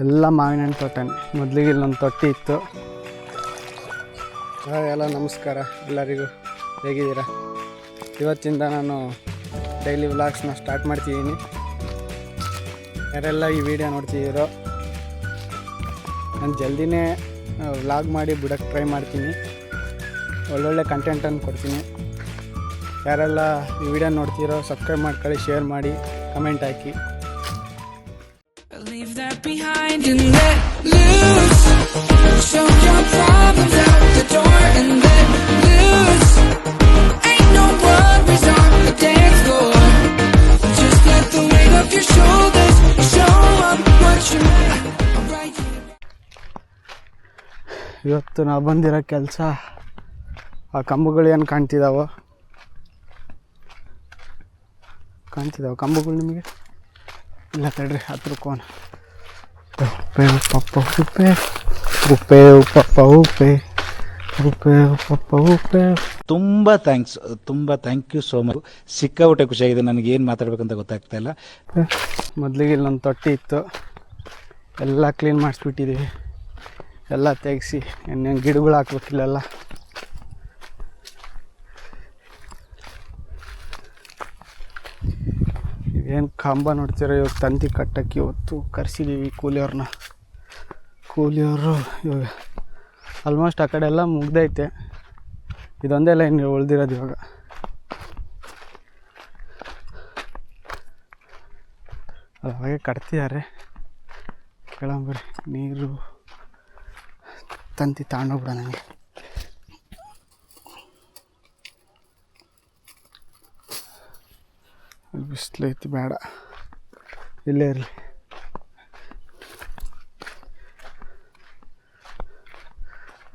ಎಲ್ಲ ಮಾವಿನ ಹಣ್ಣು ತೋಟನೇ. ಮೊದಲಿಗೆ ಇಲ್ಲೊಂದು ತೊಟ್ಟಿ ಇತ್ತು. ಎಲ್ಲ ನಮಸ್ಕಾರ ಎಲ್ಲರಿಗೂ, ಹೇಗಿದ್ದೀರಾ? ಇವತ್ತಿಂದ ನಾನು ಡೈಲಿ ವ್ಲಾಗ್ಸ್ನ ಸ್ಟಾರ್ಟ್ ಮಾಡ್ತಿದ್ದೀನಿ. ಯಾರೆಲ್ಲ ಈ ವಿಡಿಯೋ ನೋಡ್ತಿದ್ದೀರೋ, ನಾನು ಜಲ್ದಿನೇ ವ್ಲಾಗ್ ಮಾಡಿ ಬಿಡೋಕ್ಕೆ ಟ್ರೈ ಮಾಡ್ತೀನಿ. ಒಳ್ಳೊಳ್ಳೆ ಕಂಟೆಂಟನ್ನು ಕೊಡ್ತೀನಿ. ಯಾರೆಲ್ಲ ಈ ವಿಡಿಯೋ ನೋಡ್ತಿರೋ ಸಬ್ಸ್ಕ್ರೈಬ್ ಮಾಡ್ಕೊಳ್ಳಿ, ಶೇರ್ ಮಾಡಿ, comment hockey. Leave that behind and let loose. Show your problems out the door and let loose. Ain't no worries on the dance floor. Just let the weight of your shoulders show up what you meant. I'm right here. ಇವತ್ತು ನಾವು ಬಂದಿರೋ ಕೆಲಸ, ಆ ಕಂಬಗಳು ಏನು ಕಾಣ್ತಿದ್ದಾವೆ ಕಂಬಗಳು ನಿಮಗೆ? ಇಲ್ಲ ತಡ್ರಿ, ಹತ್ರಕ್ಕೋನ. ಉಪ್ಪೆ ಉಪ್ಪಪ್ಪ ಉಪ್ಪೆ ಉಪ್ಪೆ ಉಪ್ಪಪ್ಪ ಉಪ್ಪೆ ಉಪ್ಪೆ ಉಪ್ಪಪ್ಪ ಉಪ್ಪೆ. ತುಂಬ ಥ್ಯಾಂಕ್ ಯು ಸೋ ಮಚ್. ಸಿಕ್ಕಾಬಿಟ್ಟೆ ಖುಷಿಯಾಗಿದೆ. ನನಗೆ ಏನು ಮಾತಾಡ್ಬೇಕಂತ ಗೊತ್ತಾಗ್ತಾ ಇಲ್ಲ. ಮೊದಲಿಗೆ ಇಲ್ಲೊಂದು ತೊಟ್ಟಿ ಇತ್ತು, ಎಲ್ಲ ಕ್ಲೀನ್ ಮಾಡಿಸ್ಬಿಟ್ಟಿದ್ದೀವಿ. ಎಲ್ಲ ತೆಗೆಸಿ ಇನ್ನೇನು ಗಿಡಗಳು ಹಾಕ್ಬೇಕಿಲ್ಲೆಲ್ಲ. ಏನು ಕಂಬ ನೋಡ್ತೀರ, ಇವಾಗ ತಂತಿ ಕಟ್ಟಕ್ಕೆ ಇವತ್ತು ಕರೆಸಿದ್ದೀವಿ ಕೂಲಿಯವರು. ಇವಾಗ ಆಲ್ಮೋಸ್ಟ್ ಆ ಕಡೆ ಎಲ್ಲ ಮುಗ್ದೈತೆ, ಇದೊಂದೇ ಲೈನ್ ಉಳ್ದಿರೋದು. ಇವಾಗ ಅದು ಹಾಗೆ ಕಟ್ತಿದ್ದಾರೆ. ಕೆಳಂಬರಿ ನೀರು ತಂತಿ ತಗೊಂಡೋಗ್ಬಿಡ. ನನಗೆ ಬಿಸಿಲೈತಿ, ಬೇಡ, ಇಲ್ಲೇ ಇರಲಿ.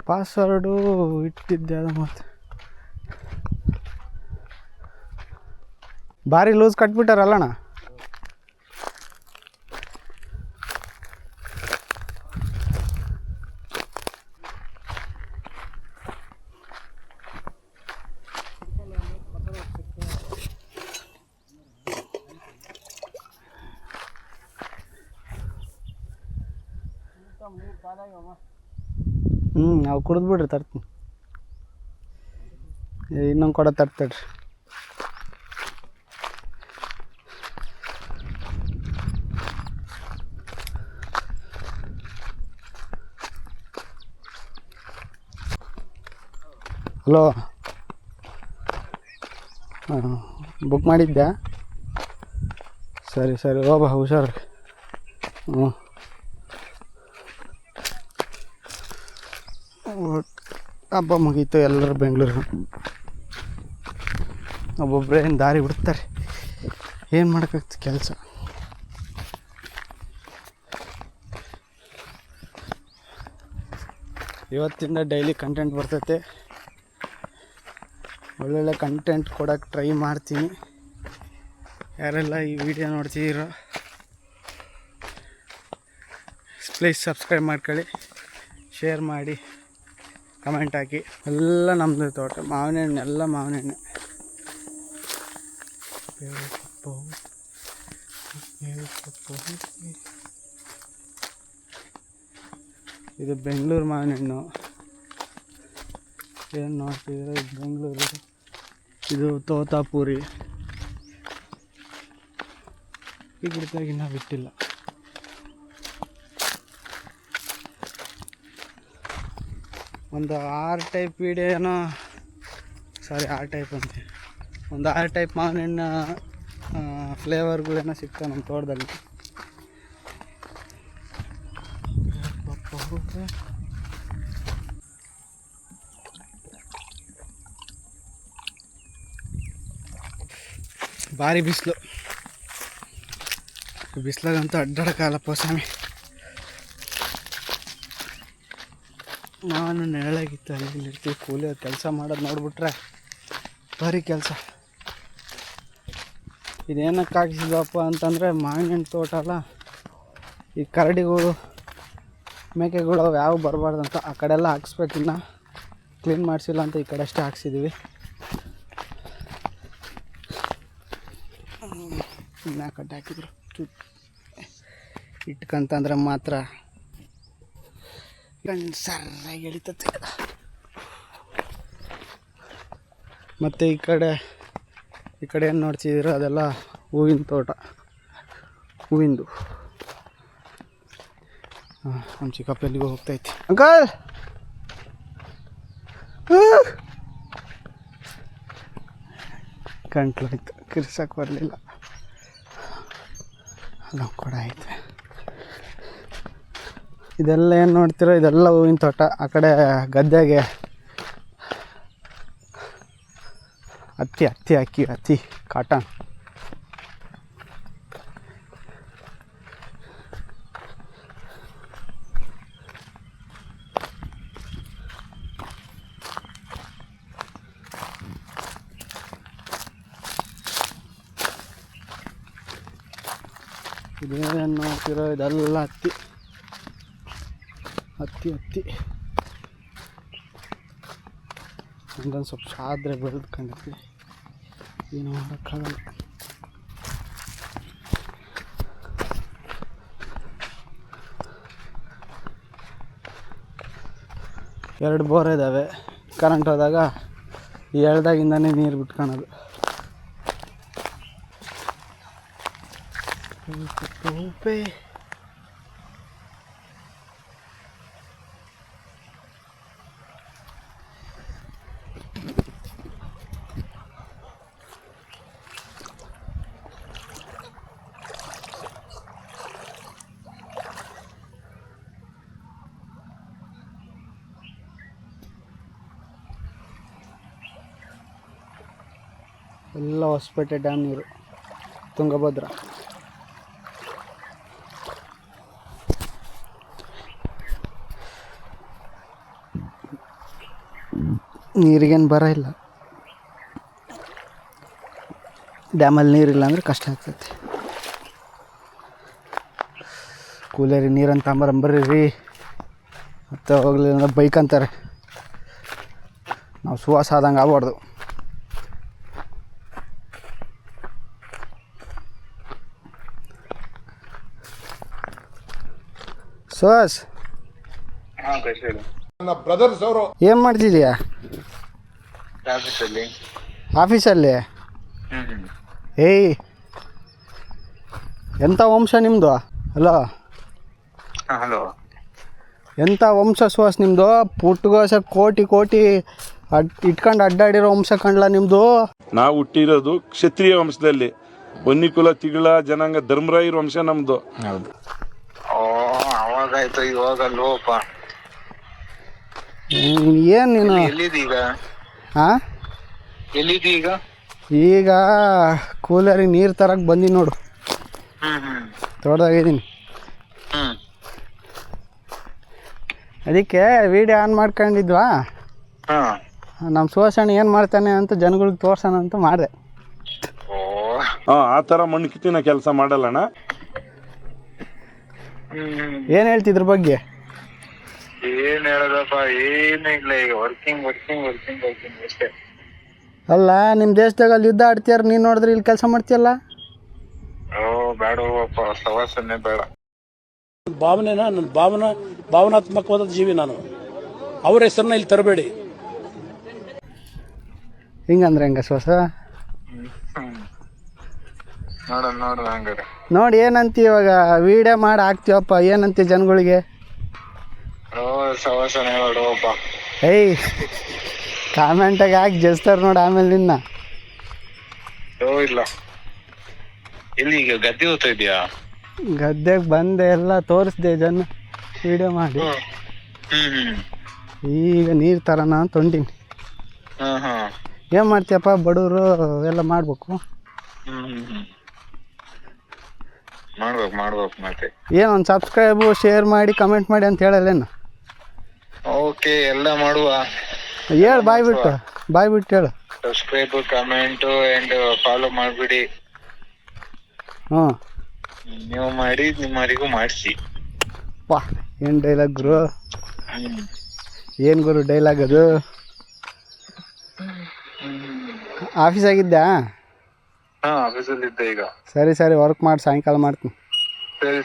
ಪಾಸ್ವರ್ಡು ಇಟ್ಟಿದ್ದೆ, ಅದು ಮತ್ತೆ ಭಾರಿ ಲೂಸ್ ಕಟ್ಬಿಟ್ಟಾರಲ್ಲಣ್ಣ. ನಾವು ಕುಡಿದ್ಬಿಡ್ರಿ, ತರ್ತೀನಿ. ಇನ್ನೊಂದು ಕೊಡ ತರ್ತಡ್ರಿ. ಹಲೋ, ಬುಕ್ ಮಾಡಿದ್ದೆ? ಸರಿ ಹೋಗ, ಹುಷಾರು. ಹ್ಞೂ, ಹಬ್ಬ ಮುಗೀತು. ಎಲ್ಲರೂ ಬೆಂಗಳೂರು, ಒಬ್ಬೊಬ್ಬರೇ ದಾರಿ ಬಿಡ್ತಾರೆ. ಏನು ಮಾಡೋಕ್ಕಾಗ್ತದೆ ಕೆಲಸ. ಇವತ್ತಿಂದ ಡೈಲಿ ಕಂಟೆಂಟ್ ಬರ್ತೈತೆ. ಒಳ್ಳೊಳ್ಳೆ ಕಂಟೆಂಟ್ ಕೊಡೋಕ್ಕೆ ಟ್ರೈ ಮಾಡ್ತೀನಿ. ಯಾರೆಲ್ಲ ಈ ವಿಡಿಯೋ ನೋಡ್ತಿದ್ದೀರೋ ಪ್ಲೀಸ್ ಸಬ್ಸ್ಕ್ರೈಬ್ ಮಾಡ್ಕೊಳ್ಳಿ, ಶೇರ್ ಮಾಡಿ, ಕಮೆಂಟ್ ಹಾಕಿ. ಎಲ್ಲ ನಮ್ಮದು ತೋಟ, ಮಾವಿನ ಹಣ್ಣು, ಎಲ್ಲ ಮಾವಿನ ಹಣ್ಣು. ಇದು ಬೆಂಗಳೂರು ಮಾವಿನ ಹಣ್ಣು. ಏನು ನೋಡ್ತಿದ್ರೆ ಇದು ಬೆಂಗಳೂರು. ಇದು ತೋತಾಪುರಿ. ಈ ಗಿಡದಾಗಿ ನಾವು ಬಿಟ್ಟಿಲ್ಲ. ಒಂದು 6 ಟೈಪ್ ವಿಡಿಯೋನೋ, ಸಾರಿ 6 ಟೈಪ್ ಅಂತೆ, ಒಂದು 6 ಟೈಪ್ ಮಾವಿನ ಹಣ್ಣು ಫ್ಲೇವರ್ಗಳೇನೋ ಸಿಗ್ತಾವೆ ನಮ್ಮ ತೋಟದಲ್ಲಿ. ಭಾರಿ ಬಿಸಿಲಾಗಂತೂ ಅಡ್ಡಾಡಕ್ಕಾಗಲ್ಲಪ್ಪ ಸ್ವಾಮಿ. ನಾನು ನೆರಳಾಗಿತ್ತು, ಅಲ್ಲಿ ಇರ್ತೀವಿ. ಕೂಲಿ ಕೆಲಸ ಮಾಡೋದು ನೋಡ್ಬಿಟ್ರೆ ಭಾರಿ ಕೆಲಸ. ಇದೇನಕ್ಕೆ ಹಾಕಿಸಿದಪ್ಪ ಅಂತಂದರೆ, ಮಾವಿನ ಹಣ್ಣು ತೋಟ ಅಲ್ಲ, ಈ ಕರಡಿಗಳು, ಮೇಕೆಗಳು ಅವು ಯಾವ ಬರಬಾರ್ದಂತ ಆ ಕಡೆ ಎಲ್ಲ ಹಾಕ್ಸ್ಬೇಕಿನ್ನ. ಕ್ಲೀನ್ ಮಾಡಿಸಿಲ್ಲ ಅಂತ ಈ ಕಡೆ ಅಷ್ಟೇ ಹಾಕ್ಸಿದ್ದೀವಿ. ಇನ್ನು ಕಟ್ಟಿ ಹಾಕಿದ್ರು. ಇಟ್ಕಂತಂದ್ರೆ ಮಾತ್ರ ಸರ್ರಾಗಿ ಎಳಿತತೆ. ಮತ್ತು ಈ ಕಡೆ ಏನು ನೋಡ್ತಿದ್ದೀರೋ ಅದೆಲ್ಲ ಹೂವಿನ ತೋಟ, ಹೂವಿಂದು. ನಮ್ಮ ಚಿಕ್ಕಪ್ಪ ಎಲ್ಲಿಗೂ ಹೋಗ್ತೈತಿ. ಅಂಕಲ್ ಗಂಟ್ಲಾಯ್ತು, ಕಿರ್ಸಕ್ಕೆ ಬರಲಿಲ್ಲ. ಅಲ್ಲ ಕೂಡ ಐತೆ. ಇದೆಲ್ಲ ಏನು ನೋಡ್ತಿರೋ ಇದೆಲ್ಲ ಹೂವಿನ ತೋಟ. ಆ ಕಡೆ ಗದ್ದೆಗೆ ಹತ್ತಿ ಕಾಟನ್. ಇದೇನು ನೋಡ್ತಿರೋ ಇದೆಲ್ಲ ಹತ್ತಿ. ಒಂದೊಂದು ಸ್ವಲ್ಪ ಸಾದ್ರೆ ಬೆಳೆದ್ಕೊಂಡೈತಿ, ಏನು ಮಾಡೋಕ್ಕಾಗಲ್ಲ. ಎರಡು ಬೋರ್ ಇದ್ದಾವೆ. ಕರೆಂಟ್ ಹೋದಾಗ ಎಳ್ದಾಗಿಂದನೇ ನೀರು ಬಿಟ್ಕೊಳೋದು. ಎಲ್ಲ ಹೊಸಪೇಟೆ ಡ್ಯಾಮ್ ನೀರು, ತುಂಗಭದ್ರಾ. ನೀರಿಗೇನು ಬರ ಇಲ್ಲ. ಡ್ಯಾಮಲ್ಲಿ ನೀರಿಲ್ಲ ಅಂದರೆ ಕಷ್ಟ ಆಗ್ತೈತಿ. ಕೂಲರಿ ನೀರಂತ ಅಂಬರಂಬರ್ರಿ ಮತ್ತು ಹೋಗ್ಲಿಲ್ಲ ಬೈಕ್ ಅಂತಾರೆ. ನಾವು ಸುವಾಸ ಆದಂಗೆ ಆಗ್ಬಾರ್ದು. ಸುಹಾಸ್, ಏನು ಮಾಡ್ತಿದ್ಯಾ? ಆಫೀಸಲ್ಲಿ? ಏಯ್, ಎಂಥ ವಂಶ ನಿಮ್ಮದು? ಹಲೋ, ಎಂಥ ವಂಶ ಸುಹಾಸ್ ನಿಮ್ಮದು? ಪುಟ್ಟಗೋಸ ಕೋಟಿ ಇಟ್ಕೊಂಡು ಅಡ್ಡಾಡಿರೋ ವಂಶ ಕಂಡ್ಲ ನಿಮ್ಮದು? ನಾವು ಹುಟ್ಟಿರೋದು ಕ್ಷತ್ರಿಯ ವಂಶದಲ್ಲಿ, ಹೊನ್ನಿಕುಲ ತಿಗಳ ಜನಾಂಗ ಧರ್ಮರಾಯರ ವಂಶ ನಮ್ದು. ಹೌದು. ಅವಾಗಾಯ್ತು, ಇವಾಗಲ್ಲೋಪ. ಏನು ನೀನು ಎಲ್ಲಿದೀಗ? ಹಾಂ, ಎಲ್ಲಿದೀಗ? ಈಗ ಕೂಲರಿಗೆ ನೀರು ತರಕ್ಕೆ ಬಂದಿ ನೋಡು. ತೋಟದಾಗಿದ್ದೀನಿ. ಅದಕ್ಕೆ ವಿಡಿಯೋ ಆನ್ ಮಾಡ್ಕೊಂಡಿದ್ವಾ. ನಮ್ಮ ಸುವಾಸಣ್ಣ ಏನು ಮಾಡ್ತಾನೆ ಅಂತ ಜನಗಳಿಗೆ ತೋರ್ಸೋಣ ಅಂತ ಮಾಡಿದೆ. ಆ ಥರ ಮಣ್ಣು ಕಿತ್ತಿನ ಕೆಲಸ ಮಾಡಲ್ಲಣ್ಣ. ಏನು ಹೇಳ್ತಿದ್ರ ಬಗ್ಗೆ? ಏನ್ ಹೇಳದಪ್ಪ, ಏನು ಇಲ್ಲ. ಈಗ ವರ್ಕಿಂಗ್ ಅಷ್ಟೇ. ಅಲ್ಲ, ನಿಮ್ಮ ದೇಶದಾಗ ಅಲ್ಲಿ ಯುದ್ಧ ಆಡ್ತೀಯಾರ, ನೀನು ನೋಡಿದ್ರೆ ಇಲ್ಲಿ ಕೆಲಸ ಮಾಡ್ತೀಯಲ್ಲ? ಬೇಡಪ್ಪ, ಸವಾಸನೆ ಬೇಡ. ನನ್ನ ಭಾವನಾತ್ಮಕವಾದ ಜೀವಿ ನಾನು. ಅವ್ರ ಹೆಸರನ್ನ ಇಲ್ಲಿ ತರಬೇಡಿ. ಹಿಂಗಂದ್ರೆ ಹೆಂಗ ಶ್ವಾಸ? ನೋಡ ಹಂಗಾರೆ ನೋಡಿ ಏನಂತ ಇವಾಗ ವಿಡಿಯೋ ಮಾಡಿ ಹಾಕ್ತೀವಪ್ಪ, ಏನಂತ ಜನಗಳಿಗೆ? ಸವಾಸನೆ ಬೇಡಪ್ಪ. ಏಯ್, ಕಾಮೆಂಟಾಗಿ ಹಾಕಿ ಜಸ್ತಾರ ನೋಡಿ ಆಮೇಲೆ ನಿನ್ನ. ಇಲ್ಲ, ಎಲ್ಲಿ ಈಗ ಗದ್ದೆ ಹೋಗ್ತಾ ಇದೆಯಾ? ಗದ್ದೆಗೆ ಬಂದೆ, ಎಲ್ಲ ತೋರಿಸ್ದೆ ಜನ ವಿಡಿಯೋ ಮಾಡಿ. ಈಗ ನೀರು ತರೋಣ ಅಂತ ಹೊಂಟೀನಿ. ಏನು ಮಾಡ್ತೀಯಪ್ಪ, ಬಡವರು ಎಲ್ಲ ಮಾಡ್ಬೇಕು. ಮಾಡ್ಬೇಕು ಮತ್ತೆ. ಏನು ಒಂದು ಸಬ್ಸ್ಕ್ರೈಬು, ಶೇರ್ ಮಾಡಿ, ಕಮೆಂಟ್ ಮಾಡಿ ಅಂತ ಹೇಳಲ್ಲೇನು? ಓಕೆ, ಎಲ್ಲ ಮಾಡುವ. ಹೇಳು, ಬಾಯ್ ಬಿಟ್ಟು ಹೇಳು. ಸಬ್ಸ್ಕ್ರೈಬ್, ಕಮೆಂಟು ಅಂಡ್ ಫಾಲೋ ಮಾಡಿಬಿಡಿ. ಹ್ಞೂ, ನೀವು ಮಾಡಿ, ನಿಮ್ಮರಿಗೂ ಮಾಡಿಸಿ. ಪಾ, ಏನು ಡೈಲಾಗ್ ಗುರು, ಏನು ಗುರು ಡೈಲಾಗ್ ಅದು? ಆಫೀಸಾಗಿದ್ದ? ಆಫೀಸಲ್ಲಿ ಇದ್ದೆ ಈಗ. ಸರಿ ವರ್ಕ್ ಮಾಡಿ ಸಾಯಂಕಾಲ ಮಾಡ್ತೀನಿ.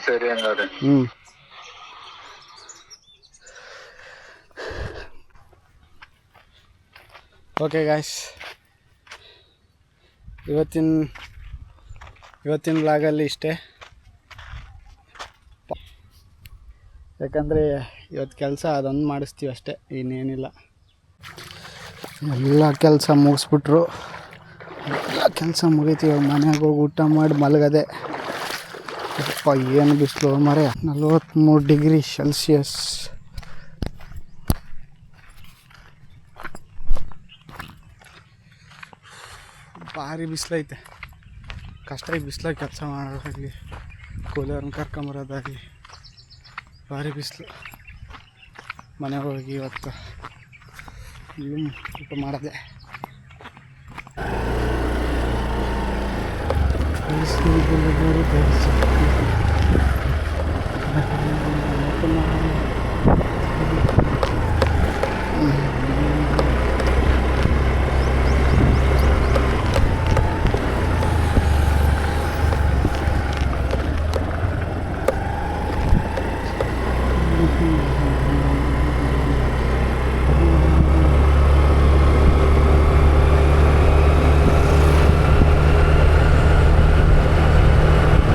ಸರಿ ಹಂಗಾದ್ರೆ. ಓಕೆ ಗಾಯ್ಸ್, ಇವತ್ತಿನ ಬ್ಲಾಗಲ್ಲಿ ಇಷ್ಟೇ. ಯಾಕಂದರೆ ಇವತ್ತು ಕೆಲಸ ಅದೊಂದು ಮಾಡಿಸ್ತೀವಿ ಅಷ್ಟೇ, ಇನ್ನೇನಿಲ್ಲ. ಎಲ್ಲ ಕೆಲಸ ಮುಗಿಸ್ಬಿಟ್ರು, ಎಲ್ಲ ಕೆಲಸ ಮುಗೀತೀವಿ. ಮನೆಗೆ ಹೋಗಿ ಊಟ ಮಾಡಿ ಮಲಗದೆ. ಅಪ್ಪ ಏನು ಬಿಸಿಲು ಮರೆ, 43 ಡಿಗ್ರಿ ಸೆಲ್ಸಿಯಸ್. ಭಾರಿ ಬಿಸಿಲೈತೆ. ಕಷ್ಟ ಈ ಬಿಸಿಲಾಗ ಕೆಲಸ ಮಾಡೋದಾಗಲಿ, ಕೂಲರ್ನ ಕರ್ಕೊಂಬರೋದಾಗಲಿ ಭಾರಿ ಬಿಸಿಲು. ಮನೆಗೆ ಹೋಗಿ ಇವತ್ತು ಊಟ ಮಾಡಿದೆ.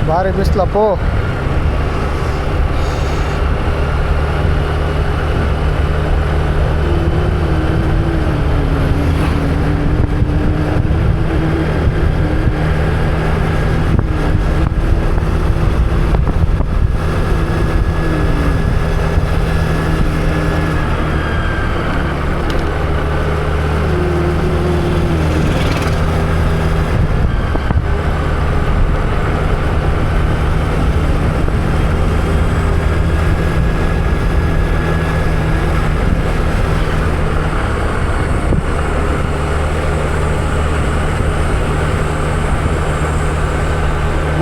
ಭಾರಿ ಬಿಸಿಲಪ್ಪು.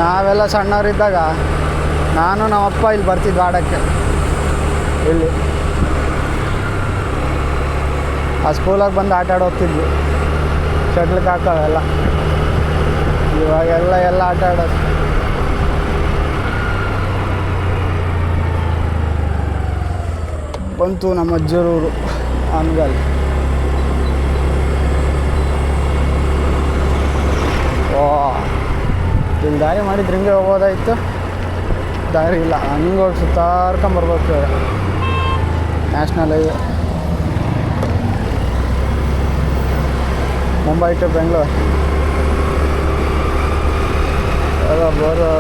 ನಾವೆಲ್ಲ ಸಣ್ಣವರಿದ್ದಾಗ ನಾನು ನಮ್ಮಪ್ಪ ಇಲ್ಲಿ ಬರ್ತಿದ್ವಿ ಆಡೋಕ್ಕೆ. ಇಲ್ಲಿ ಆ ಸ್ಕೂಲಾಗ ಬಂದು ಆಟ ಆಡಿ ಹೋಗ್ತಿದ್ವಿ. ಶಟ್ಲ್ ಕಾಕವೆಲ್ಲ. ಇವಾಗೆಲ್ಲ ಆಟ ಆಡೋದು. ಬಂತು ನಮ್ಮ ಅಜ್ಜರೂರು ಆನ್ಗಲ್. ಓ, ಇಲ್ಲಿ ದಾರಿ ಮಾಡಿದ್ರೆ ಹಿಂಗೆ ಹೋಗೋದಾಯ್ತು. ದಾರಿ ಇಲ್ಲ, ಹಂಗೆ ಹೋಗಿ ಸುತ್ತಾರ್ಕೊಂಬರ್ಬೇಕು. National highway Mumbai to Bengaluru. ಬರೋ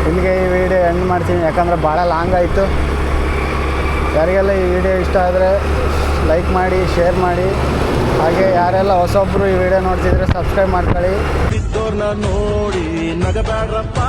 ಇಲ್ಲಿಗೆ ಈ ವಿಡಿಯೋ ಎಂಡ್ ಮಾಡ್ತೀನಿ. ಯಾಕಂದರೆ ಭಾಳ ಲಾಂಗ್ ಆಯಿತು. ಯಾರಿಗೆಲ್ಲ ಈ ವಿಡಿಯೋ ಇಷ್ಟ ಆದರೆ ಲೈಕ್ ಮಾಡಿ, ಶೇರ್ ಮಾಡಿ. ಹಾಗೆ ಯಾರೆಲ್ಲ ಹೊಸೊಬ್ಬರು ಈ ವಿಡಿಯೋ ನೋಡ್ತಿದ್ರೆ ಸಬ್ಸ್ಕ್ರೈಬ್ ಮಾಡ್ಕೊಳ್ಳಿ. ನೋಡಿ ನಗಬೇಡ್ರಪ್ಪ.